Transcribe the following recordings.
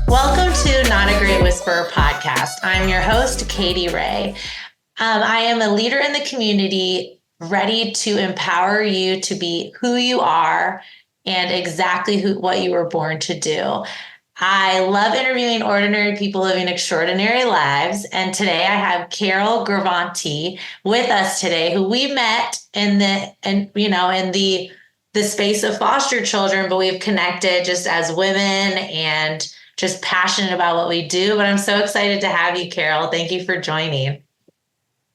Welcome to Not a Great Whisperer podcast. I'm your host, Katy Rey. I am a leader in the community, ready to empower you to be who you are and exactly what you were born to do. I love interviewing ordinary people living extraordinary lives. And today I have Carol Gravante with us today, who we met in the space of foster children, but we've connected just as women and just passionate about what we do. But I'm so excited to have you, Carol. Thank you for joining.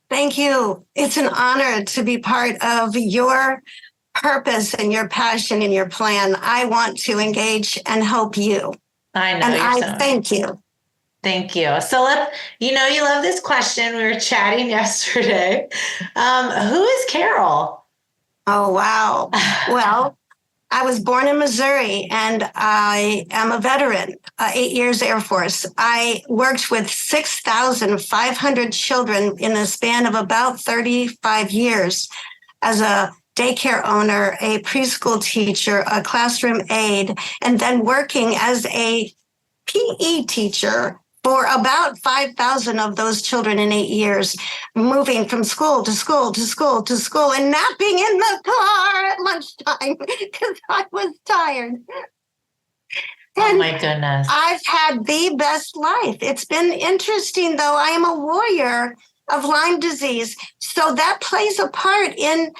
Thank you. It's an honor to be part of your purpose and your passion and your plan. I want to engage and help you. I know. And thank you. Thank you. So you love this question. We were chatting yesterday. Who is Carol? Oh, wow. Well, I was born in Missouri and I am a veteran, 8 years Air Force. I worked with 6,500 children in a span of about 35 years as a daycare owner, a preschool teacher, a classroom aide, and then working as a PE teacher for about 5,000 of those children in 8 years, moving from school to school to school to school and napping in the car at lunchtime because I was tired. Oh my goodness. I've had the best life. It's been interesting, though. I am a warrior of Lyme disease. So that plays a part in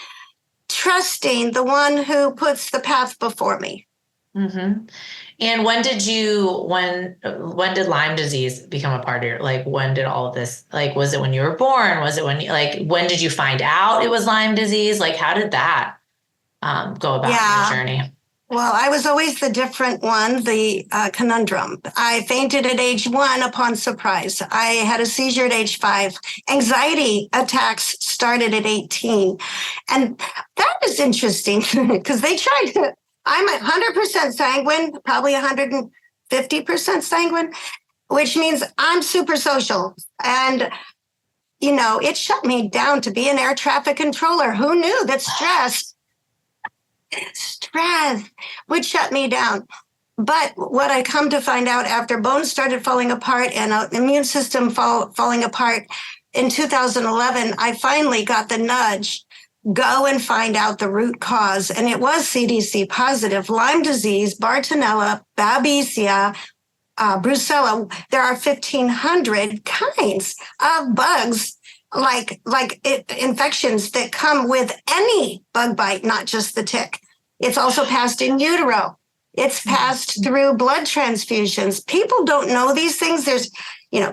trusting the one who puts the path before me. Mm-hmm. And when did Lyme disease become a part of your, when did all of this, was it when you were born? Was it when did you find out it was Lyme disease? How did that go about your journey? Well, I was always the different one, the conundrum. I fainted at age 1 upon surprise. I had a seizure at age 5. Anxiety attacks started at 18. And that is interesting because they tried to, I'm 100% sanguine, probably 150% sanguine, which means I'm super social. And, it shut me down to be an air traffic controller. Who knew that stress would shut me down? But what I come to find out after bones started falling apart and the immune system falling apart in 2011, I finally got the nudge. Go and find out the root cause. And it was CDC positive, Lyme disease, Bartonella, Babesia, Brucella. There are 1,500 kinds of bugs, infections that come with any bug bite, not just the tick. It's also passed in utero. It's passed through blood transfusions. People don't know these things. There's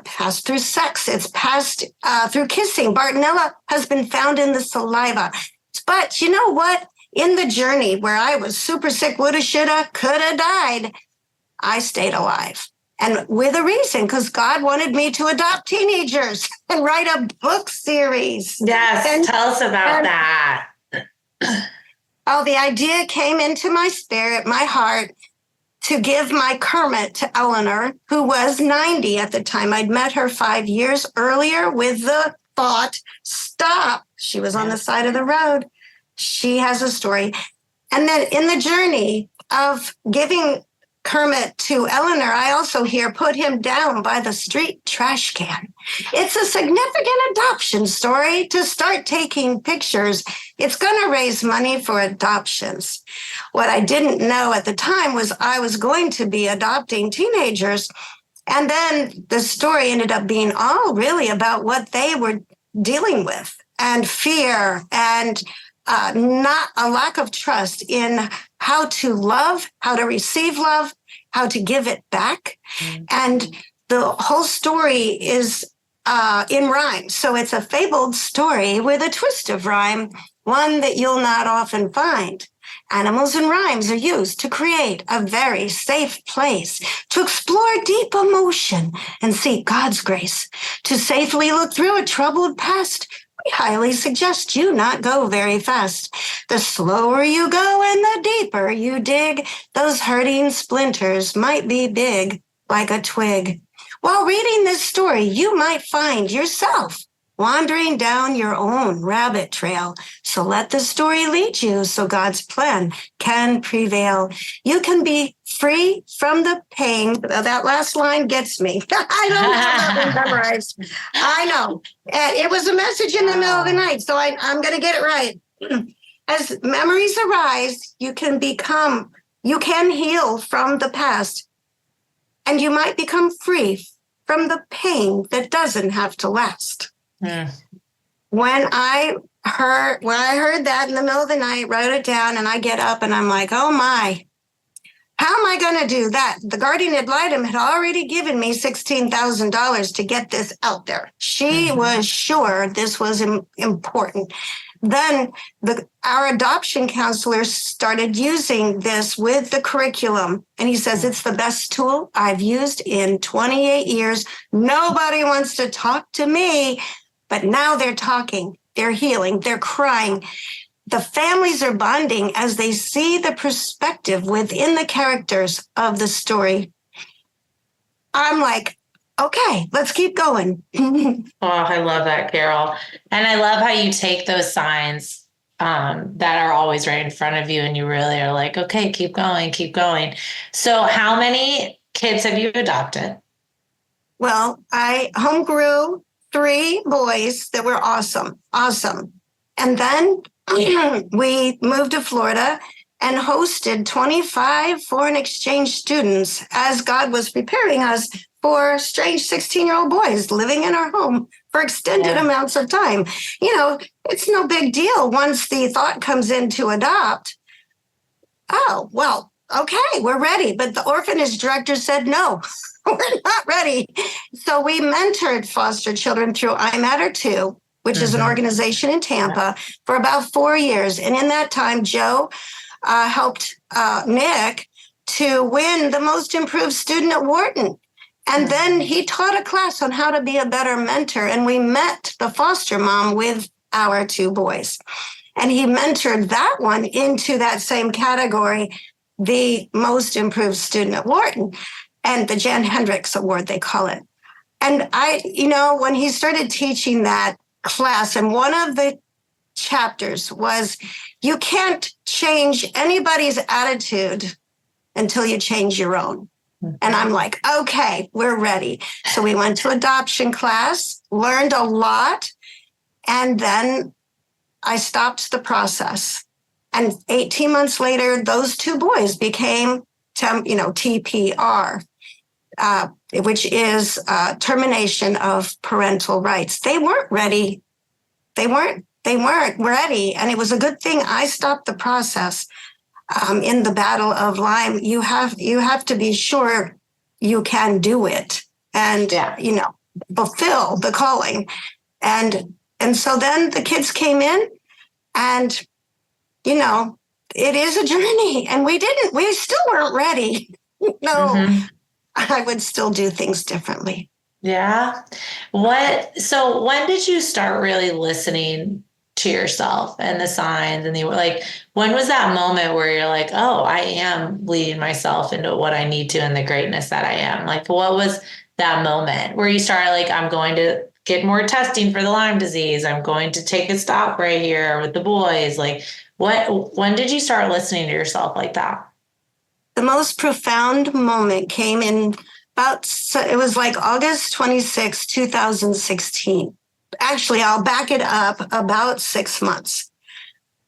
passed through sex. It's passed through kissing. Bartonella has been found in the saliva. But you know what? In the journey where I was super sick, woulda, shoulda, coulda died, I stayed alive. And with a reason, because God wanted me to adopt teenagers and write a book series. Yes, tell us about that. The idea came into my spirit, my heart, to give my Kermit to Eleanor, who was 90 at the time. I'd met her 5 years earlier with the thought, stop. She was on the side of the road. She has a story. And then in the journey of giving Kermit to Eleanor, I also hear put him down by the street trash can. It's a significant adoption story to start taking pictures. It's going to raise money for adoptions. What I didn't know at the time was I was going to be adopting teenagers. And then the story ended up being all really about what they were dealing with and fear and not a lack of trust in how to love, how to receive love, how to give it back. Mm-hmm. And the whole story is in rhyme. So it's a fabled story with a twist of rhyme, one that you'll not often find. Animals and rhymes are used to create a very safe place to explore deep emotion and seek God's grace. To safely look through a troubled past, we highly suggest you not go very fast. The slower you go and the deeper you dig, those hurting splinters might be big like a twig. While reading this story, you might find yourself wandering down your own rabbit trail. So let the story lead you so God's plan can prevail. You can be free from the pain. That last line gets me. I don't have that one memorized. I know. And it was a message in the middle of the night, so I'm going to get it right. As memories arise, you can heal from the past, and you might become free from the pain that doesn't have to last. Mm. When I heard that in the middle of the night, wrote it down, and I get up and I'm like, oh my, how am I going to do that? The guardian ad litem had already given me $16,000 to get this out there. She was sure this was important. Then our adoption counselor started using this with the curriculum. And he says, it's the best tool I've used in 28 years. Nobody wants to talk to me, but now they're talking, they're healing, they're crying. The families are bonding as they see the perspective within the characters of the story. I'm like, okay, let's keep going. Oh, I love that, Carol. And I love how you take those signs that are always right in front of you and you really are like, okay, keep going, keep going. So how many kids have you adopted? Well, I home grew 3 boys that were awesome. And then we moved to Florida and hosted 25 foreign exchange students as God was preparing us for strange 16-year-old boys living in our home for extended amounts of time. You know, it's no big deal once the thought comes in to adopt. Oh, well, okay, we're ready. But the orphanage director said, no, we're not ready. So we mentored foster children through I Matter Too, which is an organization in Tampa, for about 4 years. And in that time, Joe helped Nick to win the Most Improved Student at Wharton. And then he taught a class on how to be a better mentor. And we met the foster mom with our 2 boys. And he mentored that one into that same category, the Most Improved Student at Wharton, and the Jan Hendricks Award, they call it. And when he started teaching that class, and one of the chapters was, you can't change anybody's attitude until you change your own. And I'm like, okay, we're ready. So we went to adoption class, learned a lot, and then I stopped the process. And 18 months later, those 2 boys became, TPR, which is termination of parental rights. They weren't ready. They weren't ready. And it was a good thing I stopped the process. In the battle of Lyme, you have to be sure you can do it and, fulfill the calling. And so then the kids came in and, it is a journey, and we still weren't ready. I would still do things differently. Yeah. So when did you start really listening to yourself and the signs and when was that moment where you're like, oh, I am leading myself into what I need to and the greatness that I am? Like, what was that moment where you started like, I'm going to get more testing for the Lyme disease. I'm going to take a stop right here with the boys. Like when did you start listening to yourself like that? The most profound moment came in it was like August 26, 2016. Actually, I'll back it up about 6 months.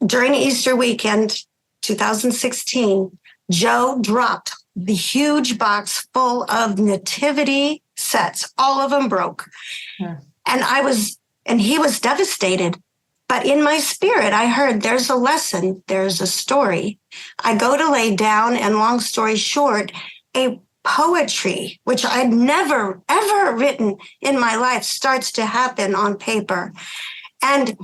During Easter weekend, 2016, Joe dropped the huge box full of nativity sets. All of them broke. Yeah. And he was devastated. But in my spirit, I heard there's a lesson, there's a story. I go to lay down, and long story short, a poetry, which I'd never, ever written in my life, starts to happen on paper. And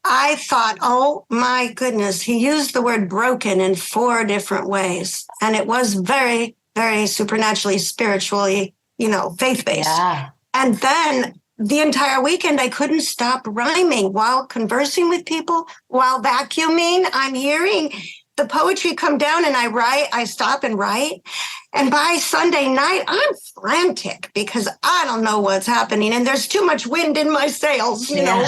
I thought, oh my goodness, he used the word broken in 4 different ways. And it was very, very supernaturally, spiritually, faith-based. Yeah. And then the entire weekend, I couldn't stop rhyming while conversing with people, while vacuuming. I'm hearing the poetry come down and I write, I stop and write. And by Sunday night, I'm frantic because I don't know what's happening. And there's too much wind in my sails, you know.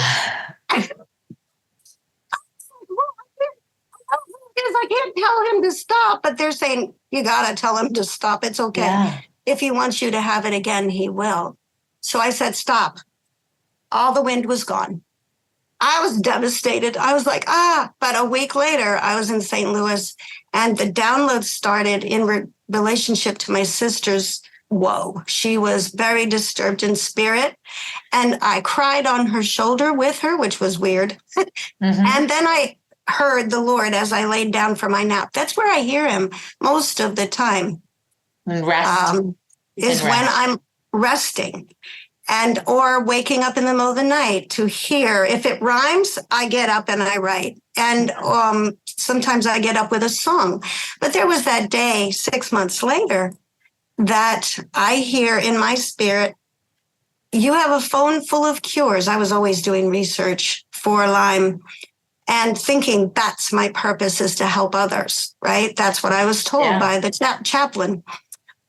I can't tell him to stop, but they're saying, you got to tell him to stop. It's okay. Yeah. If he wants you to have it again, he will. So I said, stop. All the wind was gone. I was devastated. I was like, but a week later, I was in St. Louis and the download started in relationship to my sister's woe. She was very disturbed in spirit. And I cried on her shoulder with her, which was weird. And then I heard the Lord as I laid down for my nap. That's where I hear him most of the time. Rest. Is when I'm resting. And or waking up in the middle of the night to hear. If it rhymes, I get up and I write. And sometimes I get up with a song. But there was that day 6 months later that I hear in my spirit, you have a phone full of cures. I was always doing research for Lyme and thinking that's my purpose is to help others, right? That's what I was told by the chaplain.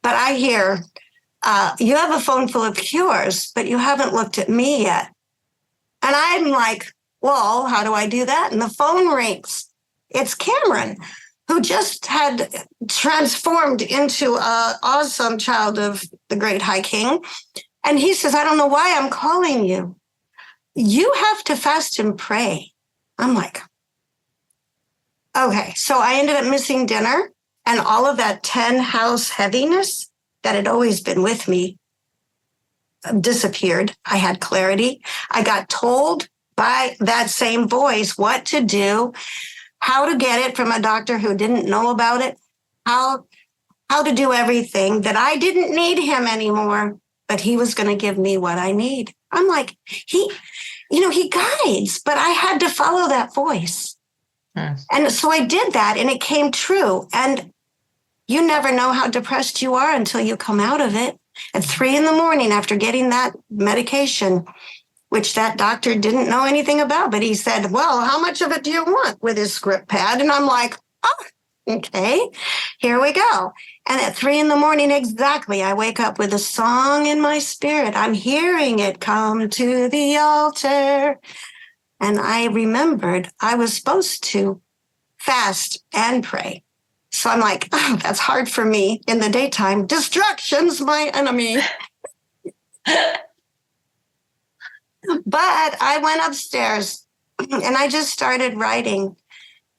But I hear, you have a phone full of cures, but you haven't looked at me yet. And I'm like, well, how do I do that? And the phone rings. It's Cameron, who just had transformed into an awesome child of the great High King. And he says, I don't know why I'm calling you. You have to fast and pray. I'm like, okay. So I ended up missing dinner and all of that 10 house heaviness that had always been with me disappeared. I had clarity. I got told by that same voice what to do, how to get it from a doctor who didn't know about it, how to do everything, that I didn't need him anymore, but he was going to give me what I need. I'm like, he guides, but I had to follow that voice. And so I did that and it came true. And you never know how depressed you are until you come out of it. At 3 a.m. after getting that medication, which that doctor didn't know anything about, but he said, well, how much of it do you want with his script pad? And I'm like, okay, here we go. And at 3 a.m. exactly, I wake up with a song in my spirit. I'm hearing it come to the altar. And I remembered I was supposed to fast and pray. So I'm like, that's hard for me in the daytime. Distraction's my enemy. But I went upstairs and I just started writing.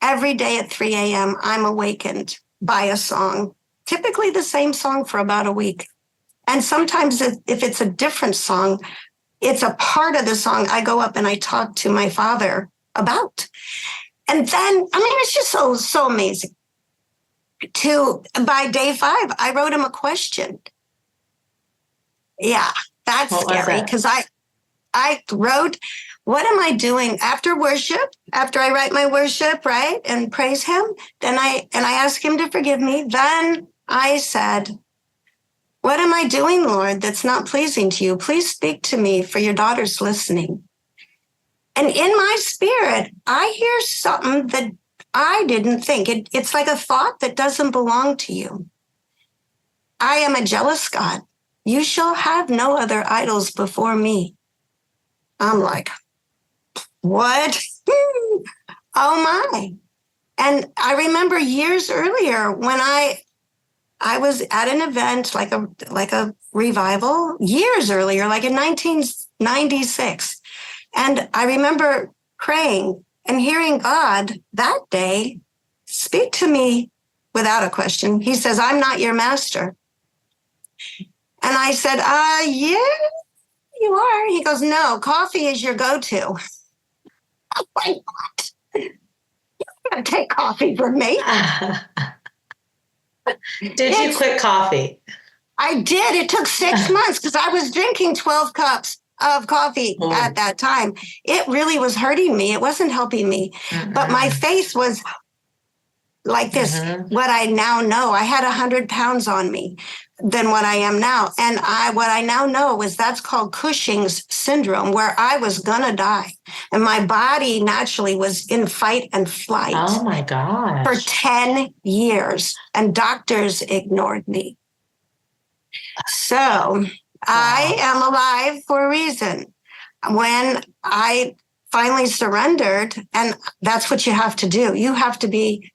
Every day at 3 a.m., I'm awakened by a song, typically the same song for about a week. And sometimes if it's a different song, it's a part of the song I go up and I talk to my father about. And then, it's just so amazing. By day 5, I wrote him a question. Yeah, that's scary because I wrote, what am I doing after worship? After I write my worship, right, and praise him, then I ask him to forgive me. Then I said, what am I doing, Lord, that's not pleasing to you? Please speak to me, for your daughter's listening. And in my spirit, I hear something that I didn't think. It's like a thought that doesn't belong to you. I am a jealous God. You shall have no other idols before me. I'm like, what? Oh my. And I remember years earlier when I was at an event like a revival, years earlier, like in 1996. And I remember praying and hearing God that day speak to me without a question. He says, I'm not your master. And I said, yeah, you are. He goes, no, coffee is your go-to. I'm like, what? You're going to take coffee from me? Did you quit coffee? I did. It took 6 months because I was drinking 12 cups of coffee at that time. It really was hurting me. It wasn't helping me. But my faith was like this, what I now know. I had 100 pounds on me than what I am now. And what I now know is that's called Cushing's syndrome, where I was going to die. And my body naturally was in fight and flight. Oh my gosh. For 10 years. And doctors ignored me. So I am alive for a reason. When I finally surrendered, and that's what you have to do. You have to be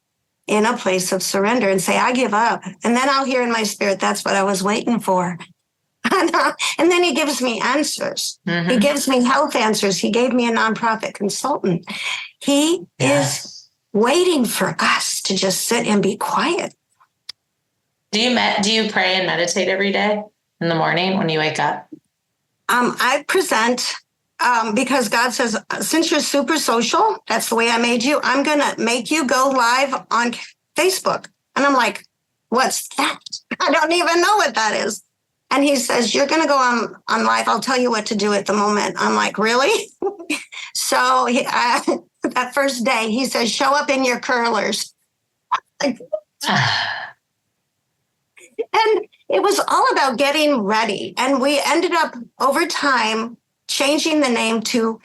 in a place of surrender and say, I give up. And then I'll hear in my spirit, that's what I was waiting for. And then he gives me answers. He gives me health answers. He gave me a nonprofit consultant. He is waiting for us to just sit and be quiet. Do you pray and meditate every day in the morning when you wake up? I present because God says, since you're super social, that's the way I made you, I'm going to make you go live on Facebook. And I'm like, what's that? I don't even know what that is. And he says, you're going to go on live. I'll tell you what to do at the moment. I'm like, really? So that first day, he says, show up in your curlers. And it was all about getting ready. And we ended up over time changing the name to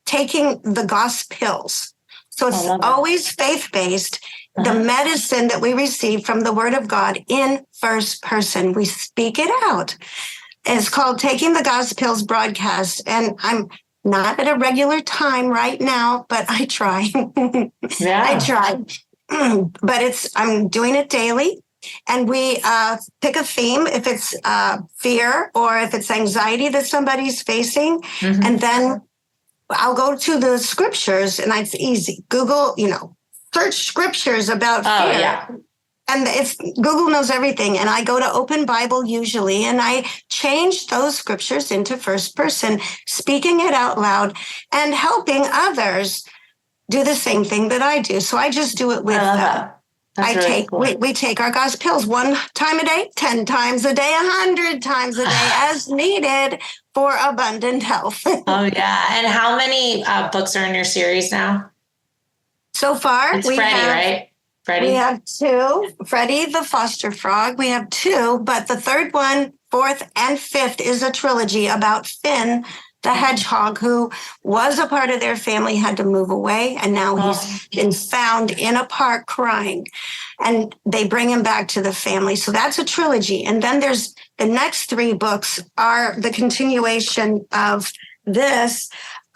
taking the Gospels. So it's always faith-based. The medicine that we receive from the Word of God in first person. We speak it out. It's called Taking the Gospels broadcast. And I'm not at a regular time right now, but I try. I try. But I'm doing it daily. And we pick a theme, if it's fear or if it's anxiety that somebody's facing. And then I'll go to the scriptures, and it's easy. Google, search scriptures about fear. Yeah. And Google knows everything. And I go to Open Bible usually, and I change those scriptures into first person, speaking it out loud and helping others do the same thing that I do. So I just do it with them. We take our Gospels 1 time a day, 10 times a day, 100 times a day as needed for abundant health. Oh, yeah. And how many books are in your series now? So far, it's Freddie, right? Freddie? We have 2. Freddie the foster frog. We have 2, but the 3rd one, 4th, and 5th is a trilogy about Finn, the hedgehog, who was a part of their family, had to move away, and now he's been found in a park crying, and they bring him back to the family. So that's a trilogy. And then there's the next 3 books are the continuation of this.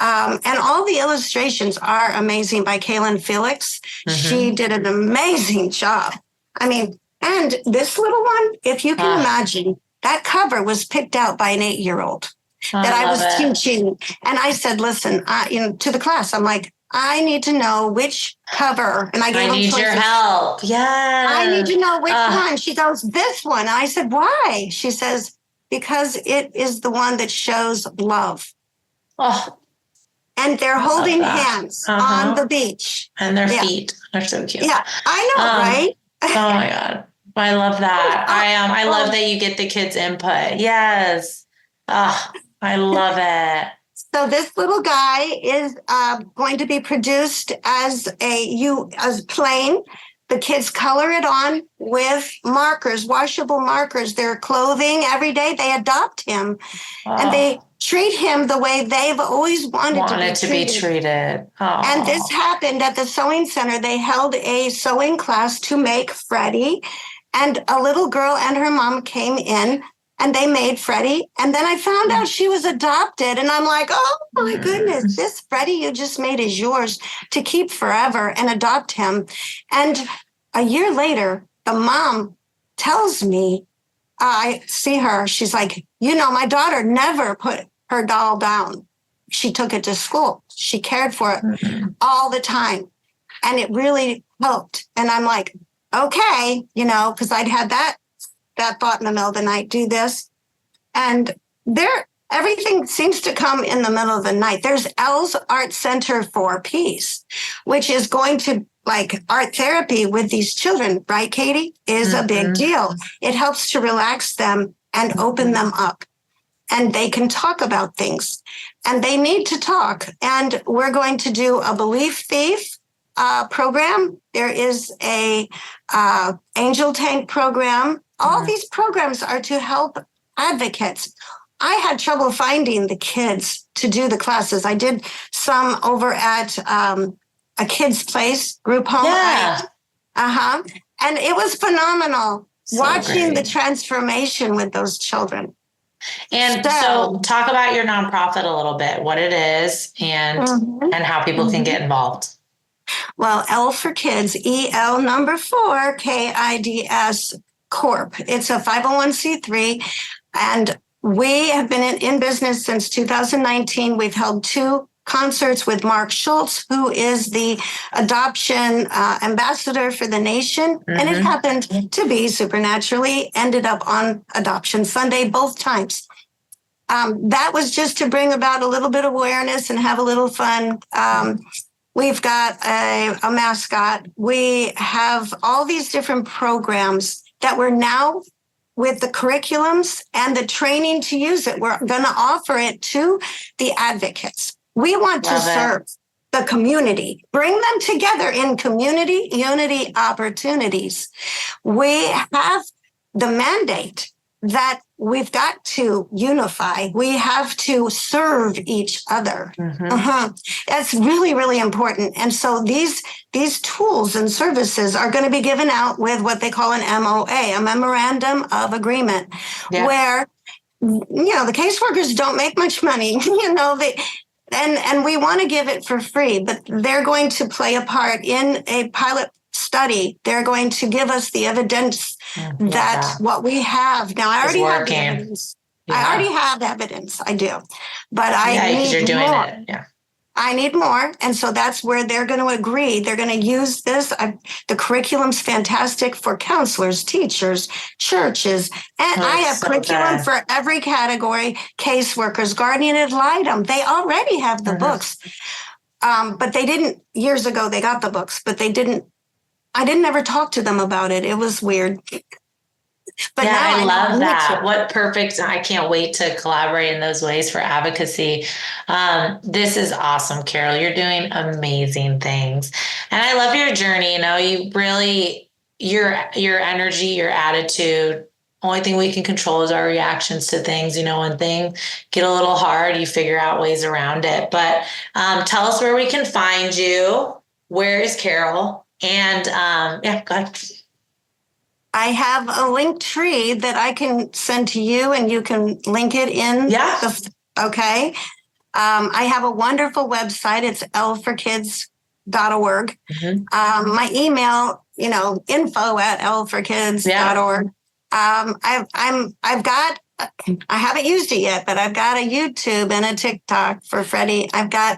And all the illustrations are amazing by Kaylin Felix. She did an amazing job. I mean, and this little one, if you can imagine, that cover was picked out by an 8-year-old that I was teaching. And I said, listen, to the class, I'm like, I need to know which cover. And I need your help. Yeah. I need to know which one. She goes, this one. I said, why? She says, because it is the one that shows love. Oh. And they're holding hands on the beach. And their feet are so cute. Yeah, I know, right? Oh my God. I love that. I love that you get the kids' input. Yes. I love it. So this little guy is going to be produced as plain. The kids color it on with markers, washable markers. Their clothing every day. They adopt him, and they treat him the way they've always wanted to be treated. And this happened at the sewing center. They held a sewing class to make Freddie, and a little girl and her mom came in. And they made Freddie. And then I found out she was adopted. And I'm like, oh, my goodness, this Freddie you just made is yours to keep forever, and adopt him. And a year later, the mom tells me, I see her. She's like, my daughter never put her doll down. She took it to school. She cared for it all the time. And it really helped. And I'm like, okay, because I'd had that thought in the middle of the night, do this. And everything seems to come in the middle of the night. There's L's Art Center for Peace, which is going to, like, art therapy with these children, right, Katy, is a big deal. It helps to relax them and open them up. And they can talk about things. And they need to talk. And we're going to do a belief thief, program. There is a angel tank program. All these programs are to help advocates. I had trouble finding the kids to do the classes. I did some over at a kid's place group home. Yeah. And it was phenomenal watching great. the transformation with those children. And so talk about your nonprofit a little bit, what it is and how people can get involved. Well, L for Kids, EL number 4, KIDS Corp. It's a 501c3, and we have been in business since 2019. We've held 2 concerts with Mark Schultz, who is the adoption ambassador for the nation. And it happened to be supernaturally ended up on Adoption Sunday both times. That was just to bring about a little bit of awareness and have a little fun. We've got a mascot. We have all these different programs that we're now, with the curriculums and the training to use it, we're going to offer it to the advocates. We want to serve the community, bring them together in community unity opportunities. We have the mandate that we've got to unify. We have to serve each other. That's really, really important. And so these tools and services are going to be given out with what they call an MOA, a memorandum of agreement, where, the caseworkers don't make much money, and we want to give it for free, but they're going to play a part in a pilot study. They're going to give us the evidence that what we have now. I already have the evidence. I already have evidence. I do, but I need you're doing more. It. Yeah. I need more. And so that's where they're going to agree. They're going to use this. The curriculum's fantastic for counselors, teachers, churches. And I have curriculum for every category, caseworkers, guardian ad litem. They already have the books. But they didn't, years ago, they got the books, but I didn't ever talk to them about it. It was weird. But I love that. What perfect. I can't wait to collaborate in those ways for advocacy. This is awesome, Carol. You're doing amazing things. And I love your journey. You really, your energy, your attitude, only thing we can control is our reactions to things. When things get a little hard, you figure out ways around it. But tell us where we can find you. Where is Carol? And go ahead. I have a link tree that I can send to you, and you can link it in. Yeah. Okay. I have a wonderful website. It's lforkids.org. My email, info@lforkids.org. I haven't used it yet, but I've got a YouTube and a TikTok for Freddie. Gotta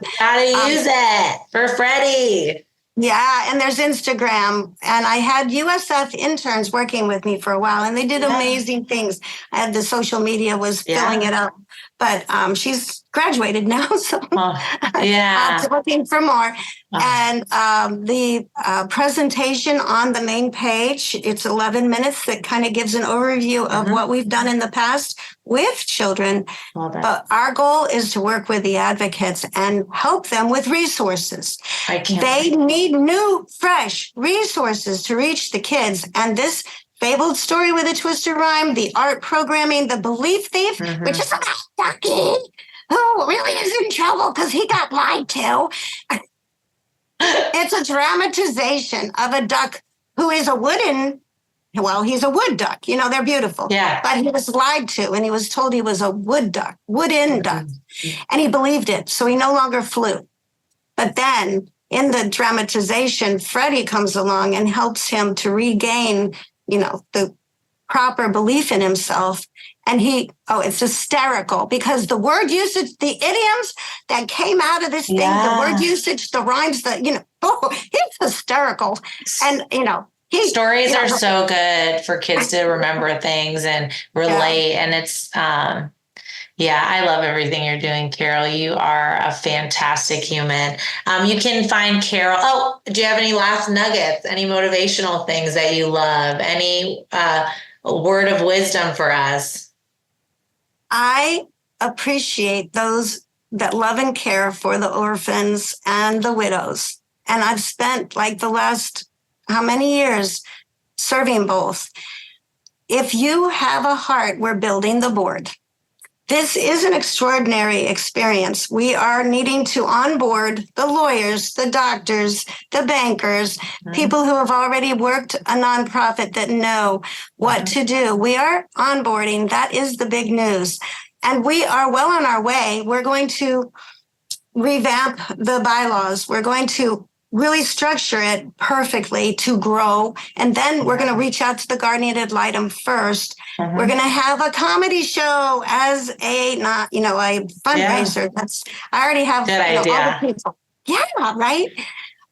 use it for Freddie. Yeah, and there's Instagram. And I had USF interns working with me for a while, and they did amazing things. I had the social media was filling it up. But she's graduated now, so I'm looking for more. And the presentation on the main page, it's 11 minutes that kind of gives an overview of what we've done in the past with children. But our goal is to work with the advocates and help them with resources. They need new, fresh resources to reach the kids. And this fabled story with a twist or rhyme, the art programming, the belief thief, which is about Ducky, who really is in trouble because he got lied to. It's a dramatization of a duck who is he's a wood duck. They're beautiful. Yeah. But he was lied to, and he was told he was a wooden duck. And he believed it, so he no longer flew. But then in the dramatization, Freddie comes along and helps him to regain the proper belief in himself. And it's hysterical because the word usage, the idioms that came out of this thing, the word usage, the rhymes, it's hysterical. And, stories are so good for kids to remember things and relate. And it's, I love everything you're doing, Carol. You are a fantastic human. You can find Carol. Oh, do you have any last nuggets, any motivational things that you love? Any word of wisdom for us? I appreciate those that love and care for the orphans and the widows. And I've spent like the last how many years serving both. If you have a heart, we're building the board. This is an extraordinary experience. We are needing to onboard the lawyers, the doctors, the bankers, people who have already worked a nonprofit that know what to do. We are onboarding. That is the big news. And we are well on our way. We're going to revamp the bylaws. We're going to really structure it perfectly to grow. And then we're going to reach out to the guardian ad litem first. We're going to have a comedy show as a fundraiser. I already have good idea. all the people. Yeah, right.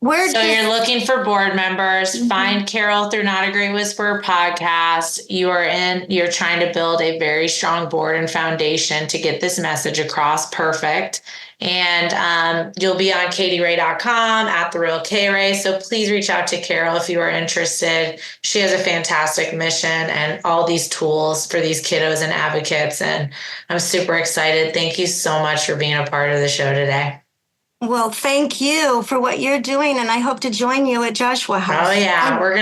You're looking for board members. Find Carol through Not a Great Whisperer podcast. You're trying to build a very strong board and foundation to get this message across. Perfect. And you'll be on katyray.com at The Real K Ray. So please reach out to Carol if you are interested. She has a fantastic mission and all these tools for these kiddos and advocates. And I'm super excited. Thank you so much for being a part of the show today. Well, thank you for what you're doing, and I hope to join you at Joshua House. Oh yeah, we're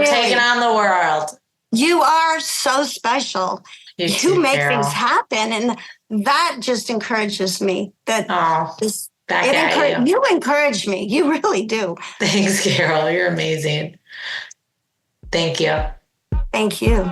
taking on the world. You are so special. You make Carol. Things happen, and that just encourages me. You encourage me. You really do. Thanks, Carol. You're amazing. Thank you. Thank you.